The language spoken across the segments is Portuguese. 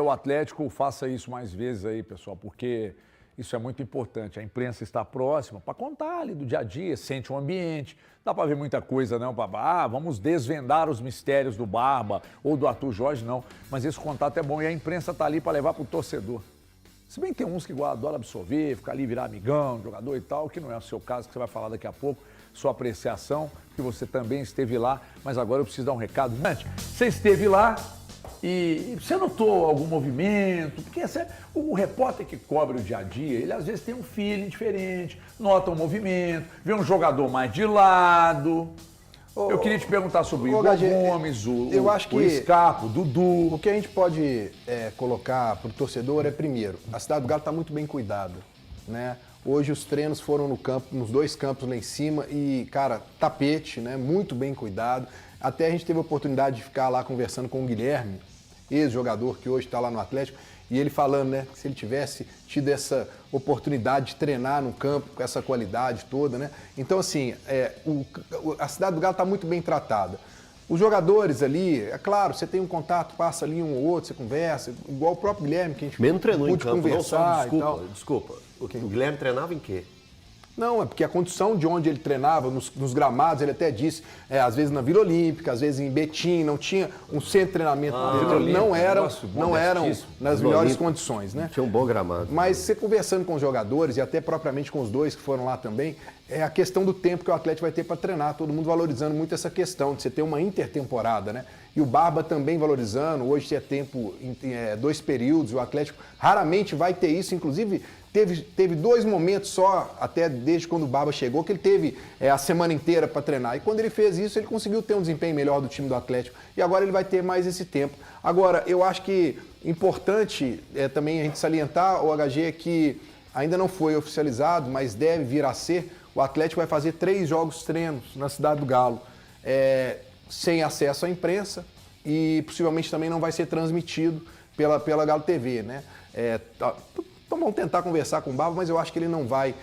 O Atlético faça isso mais vezes aí, pessoal, porque isso é muito importante. A imprensa está próxima para contar ali do dia a dia, sente o ambiente. Dá para ver muita coisa, não, babá. Vamos desvendar os mistérios do Barba ou do Arthur Jorge, não. Mas esse contato é bom e a imprensa está ali para levar para o torcedor. Se bem que tem uns que adoram absorver, ficar ali, virar amigão, jogador e tal, que não é o seu caso, que você vai falar daqui a pouco, sua apreciação, que você também esteve lá, mas agora eu preciso dar um recado. Você esteve lá e você notou algum movimento? Porque o repórter que cobre o dia a dia, ele às vezes tem um feeling diferente, nota um movimento, vê um jogador mais de lado. Eu queria te perguntar sobre o Igor Gomes, o Scarpa, o Dudu. O que a gente pode colocar para o torcedor é, primeiro, a Cidade do Galo está muito bem cuidada, né? Hoje os treinos foram no campo, nos dois campos lá em cima e, cara, tapete, né? Muito bem cuidado. Até a gente teve a oportunidade de ficar lá conversando com o Guilherme, ex-jogador que hoje está lá no Atlético, e ele falando, né, que se ele tivesse tido essa oportunidade de treinar no campo com essa qualidade toda, né? Então, assim, a Cidade do Galo está muito bem tratada. Os jogadores ali, é claro, você tem um contato, passa ali um ou outro, você conversa, igual o próprio Guilherme, que a gente mesmo treinou em campo, conversar não só, desculpa. O Guilherme treinava em quê? Não, é porque a condição de onde ele treinava, nos gramados, ele até disse, às vezes na Vila Olímpica, às vezes em Betim, não tinha um centro de treinamento, não eram nas melhores condições, né? Tinha um bom gramado. Mas você conversando com os jogadores, e até propriamente com os dois que foram lá também, é a questão do tempo que o Atlético vai ter para treinar, todo mundo valorizando muito essa questão de você ter uma intertemporada, né? E o Barba também valorizando, hoje é tempo, 2 períodos, o Atlético raramente vai ter isso, inclusive teve 2 momentos só, até desde quando o Barba chegou, que ele teve a semana inteira para treinar. E quando ele fez isso, ele conseguiu ter um desempenho melhor do time do Atlético. E agora ele vai ter mais esse tempo. Agora, eu acho que importante também a gente salientar, o HG, é que ainda não foi oficializado, mas deve vir a ser, o Atlético vai fazer 3 jogos treinos na Cidade do Galo, sem acesso à imprensa e possivelmente também não vai ser transmitido pela Galo TV, né? Então vamos tentar conversar com o Barba, mas eu acho que ele não vai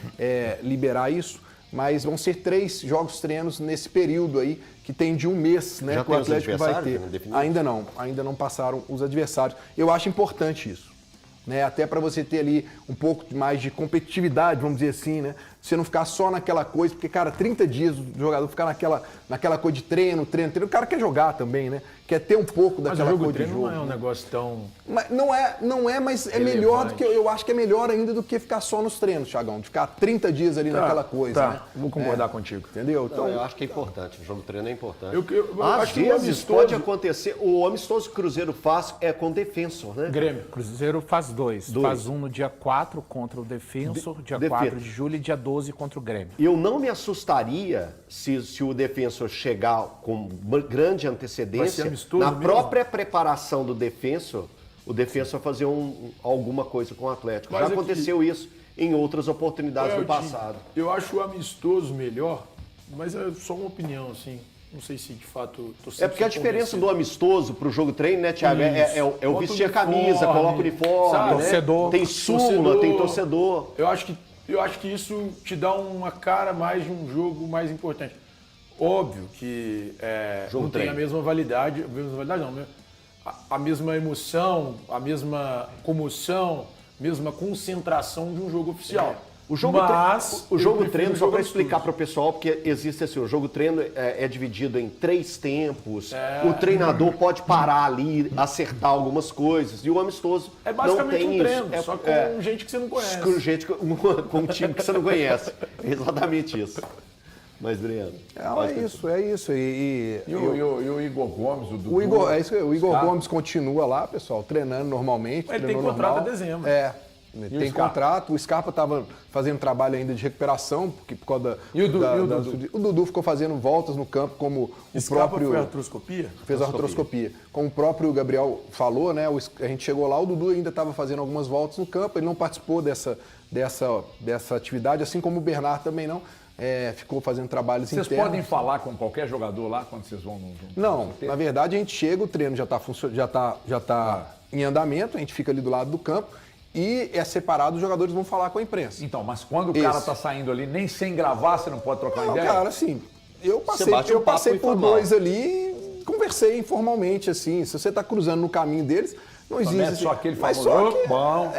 liberar isso. Mas vão ser 3 jogos treinos nesse período aí, que tem de um mês, né? Já que o Atlético vai ter. Ainda não passaram os adversários. Eu acho importante isso, né? Até para você ter ali um pouco mais de competitividade, vamos dizer assim, né? Você não ficar só naquela coisa, porque, cara, 30 dias o jogador ficar naquela coisa de treino. O cara quer jogar também, né? Quer ter um pouco daquela coisa de jogo. Mas o jogo treino não é um negócio tão... Mas não é, mas é melhor do que... Eu acho que é melhor ainda do que ficar só nos treinos, Thiagão. De ficar 30 dias ali naquela coisa, né? Vou concordar contigo. Entendeu? Então, eu acho que é importante. O jogo treino é importante. Eu Às acho que vezes pode acontecer... O amistoso que o Cruzeiro faz é com o Defensor, né? Grêmio. Cruzeiro faz 2. Faz um no dia 4 contra o Defensor, dia 4 de julho e dia 12 contra o Grêmio. Eu não me assustaria se o Defensor chegar com grande antecedência na própria preparação do Defensor, o Defensor fazer alguma coisa com o Atlético. Já aconteceu isso em outras oportunidades no passado. Eu acho o amistoso melhor, mas é só uma opinião, assim. Não sei se de fato... É porque a diferença do amistoso pro jogo treino, né, Thiago? É o vestir a camisa, coloca o uniforme, né? Torcedor. Tem súmula, tem torcedor. Eu acho que isso te dá uma cara mais de um jogo mais importante. Óbvio que não tem a mesma validade, não, a mesma emoção, a mesma comoção, mesma concentração de um jogo oficial. O jogo treino, só para explicar para o pessoal, porque existe assim, o jogo treino é dividido em 3 tempos, o treinador pode parar ali, acertar algumas coisas, e o amistoso é basicamente não tem um treino, isso. só com gente que você não conhece. Com um time que você não conhece. É exatamente isso. Mas, Adriano... É isso. E o Igor Gomes, o Dudu... O Igor Gomes continua lá, pessoal, treinando normalmente. Ele tem contrato até dezembro. Tem contrato, o Scarpa estava fazendo trabalho ainda de recuperação, porque por causa o Dudu ficou fazendo voltas no campo, como o próprio... Fez artroscopia? Fez a artroscopia. Como o próprio Gabriel falou, né? A gente chegou lá, o Dudu ainda estava fazendo algumas voltas no campo, ele não participou dessa atividade, assim como o Bernard também não. Ficou fazendo trabalhos internos. Vocês podem falar com qualquer jogador lá quando vocês vão no... Não, na verdade a gente chega, o treino já está em andamento, a gente fica ali do lado do campo e é separado, os jogadores vão falar com a imprensa. Então, mas quando o cara está saindo ali, nem sem gravar, você não pode trocar ideia? Cara, assim, eu passei por 2 ali e conversei informalmente, assim, se você está cruzando no caminho deles, Não existe. É só aquele mas famoso, só que, bom.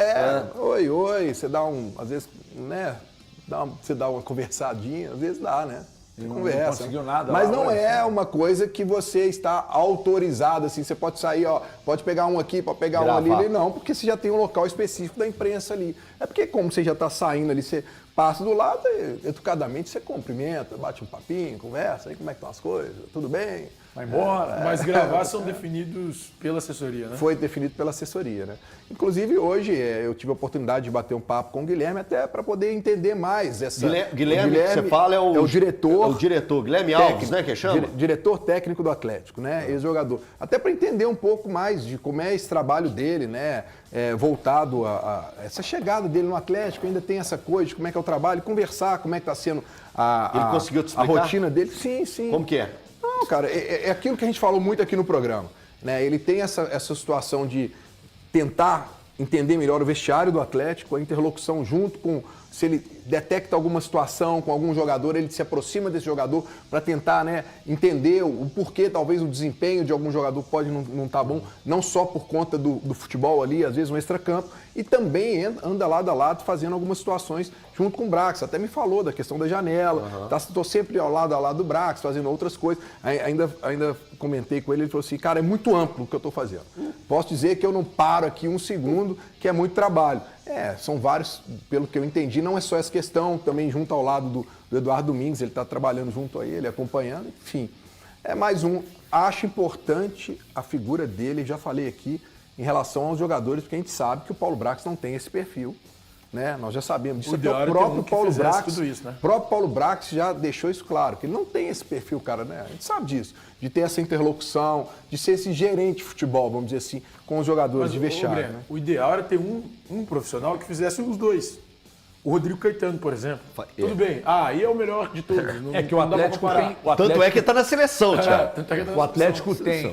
Oi, você dá às vezes, né? Você dá uma conversadinha, às vezes dá, né? Conversa. Não conseguiu nada. Mas não é uma coisa que você está autorizado, assim, você pode sair, pode pegar um aqui, pode pegar um ali, não, porque você já tem um local específico da imprensa ali. É porque como você já está saindo ali, você passa do lado, educadamente você cumprimenta, bate um papinho, conversa, aí como é que estão as coisas, tudo bem? Vai embora. Mas gravar são definidos pela assessoria, né? Foi definido pela assessoria, né? Inclusive, hoje eu tive a oportunidade de bater um papo com o Guilherme até para poder entender mais essa... Guilherme, que você fala, é o diretor... É o diretor, Guilherme Alves, né, que chama? Diretor técnico do Atlético, né? Ex-jogador. Até para entender um pouco mais de como é esse trabalho dele, né? Voltado a essa chegada dele no Atlético, ainda tem essa coisa de como é que é o trabalho, conversar, como é que está sendo Ele conseguiu te explicar? a rotina dele. Sim, sim. Como que é? Não, cara, é aquilo que a gente falou muito aqui no programa, né? Ele tem essa situação de tentar entender melhor o vestiário do Atlético, a interlocução junto com... Se ele detecta alguma situação com algum jogador, ele se aproxima desse jogador para tentar, né, entender o porquê, talvez o desempenho de algum jogador pode não estar bom, não só por conta do futebol ali, às vezes um extracampo, e também anda lado a lado fazendo algumas situações junto com o Brax. Até me falou da questão da janela, estou sempre ao lado do Brax, fazendo outras coisas. Ainda comentei com ele, ele falou assim, cara, é muito amplo o que eu estou fazendo. Posso dizer que eu não paro aqui um segundo, que é muito trabalho. São vários, pelo que eu entendi, não é só essa questão, também junto ao lado do Eduardo Domingues, ele está trabalhando junto a ele, acompanhando, enfim. É mais um, acho importante a figura dele, já falei aqui, em relação aos jogadores, porque a gente sabe que o Paulo Brax não tem esse perfil, né? Nós já sabemos disso, o próprio Paulo Brax, tudo isso, né? O próprio Paulo Brax já deixou isso claro, que ele não tem esse perfil, cara, né? A gente sabe disso, de ter essa interlocução, de ser esse gerente de futebol, vamos dizer assim, com os jogadores de vestiário. Né? O ideal era ter um profissional que fizesse os dois. O Rodrigo Caetano, por exemplo. Tudo bem. Aí é o melhor de todos. Não, que o Atlético tem... Tanto é que está na seleção, Thiago.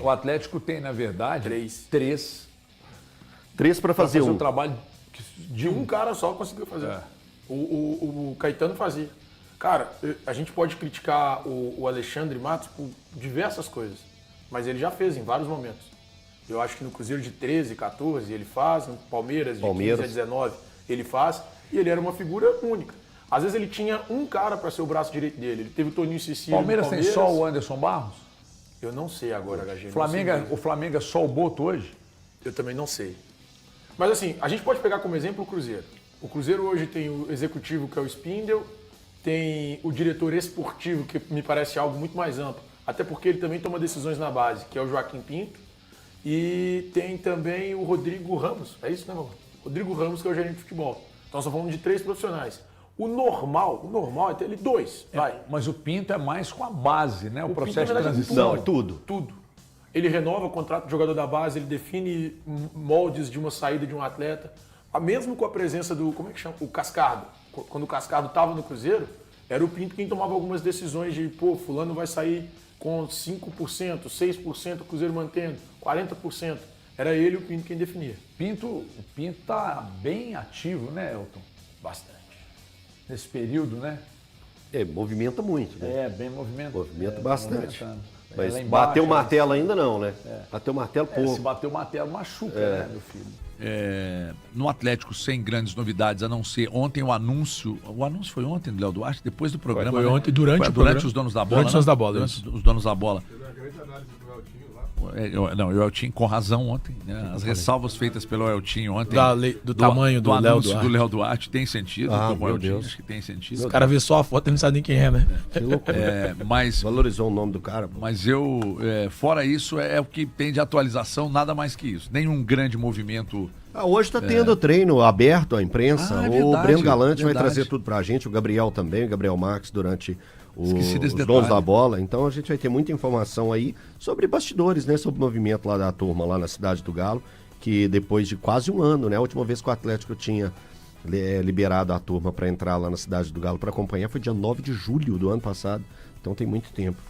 O Atlético tem, na verdade, três para fazer um trabalho de um cara só conseguiu fazer. O Caetano fazia. Cara, a gente pode criticar o Alexandre Matos por diversas coisas, mas ele já fez em vários momentos. Eu acho que no Cruzeiro de 13, 14 ele faz, no Palmeiras de 15 a 19 ele faz, e ele era uma figura única. Às vezes ele tinha um cara para ser o braço direito dele. Ele teve o Toninho Cecílio. Palmeiras tem só o Anderson Barros? Eu não sei agora, HG. O Flamengo é só o Boto hoje? Eu também não sei. Mas assim, a gente pode pegar como exemplo o Cruzeiro. O Cruzeiro hoje tem o executivo, que é o Spindel, tem o diretor esportivo, que me parece algo muito mais amplo, até porque ele também toma decisões na base, que é o Joaquim Pinto, e tem também o Rodrigo Ramos, é isso, né, mano? Rodrigo Ramos, que é o gerente de futebol. Então, nós estamos falando de 3 profissionais. O normal é ter ele 2. Mas o Pinto é mais com a base, né? O processo de transição. Não, é tudo. Ele renova o contrato do jogador da base, ele define moldes de uma saída de um atleta. Mesmo com a presença do, como é que chama? O Cascardo. Quando o Cascardo estava no Cruzeiro, era o Pinto quem tomava algumas decisões de, fulano vai sair com 5%, 6%, o Cruzeiro mantendo, 40%. Era ele o Pinto quem definia. O Pinto está bem ativo, né, Elton? Bastante. Nesse período, né? Movimenta muito, né? Bem movimentado. Movimenta bastante. Mas bater o martelo ainda não, né? Bater o martelo pouco. Se bater o martelo machuca, né, meu filho? No Atlético, sem grandes novidades, a não ser ontem o anúncio. O anúncio foi ontem do Léo Duarte, depois do programa. Foi ontem, durante os donos da bola. Durante os donos da bola. Os donos da bola. Teve uma grande análise do Eltinho lá. Não, o Eltinho com razão ontem. Né? As ressalvas feitas pelo Eltinho ontem. Do tamanho do Léo Duarte. Do Léo Duarte tem sentido. Meu Deus. Acho que tem sentido. Os caras vê só a foto e não sabe nem quem é, né? Que loucura. Mas valorizou o nome do cara. Pô. Mas fora isso, é o que tem de atualização, nada mais que isso. Nenhum grande movimento. Hoje está tendo treino aberto à imprensa. O Breno Galante vai trazer tudo pra gente, o Gabriel também, o Gabriel Marques durante os donos da bola. Então a gente vai ter muita informação aí sobre bastidores, né? Sobre o movimento lá da turma, lá na Cidade do Galo, que depois de quase um ano, né? A última vez que o Atlético tinha liberado a turma para entrar lá na Cidade do Galo para acompanhar foi dia 9 de julho do ano passado. Então tem muito tempo.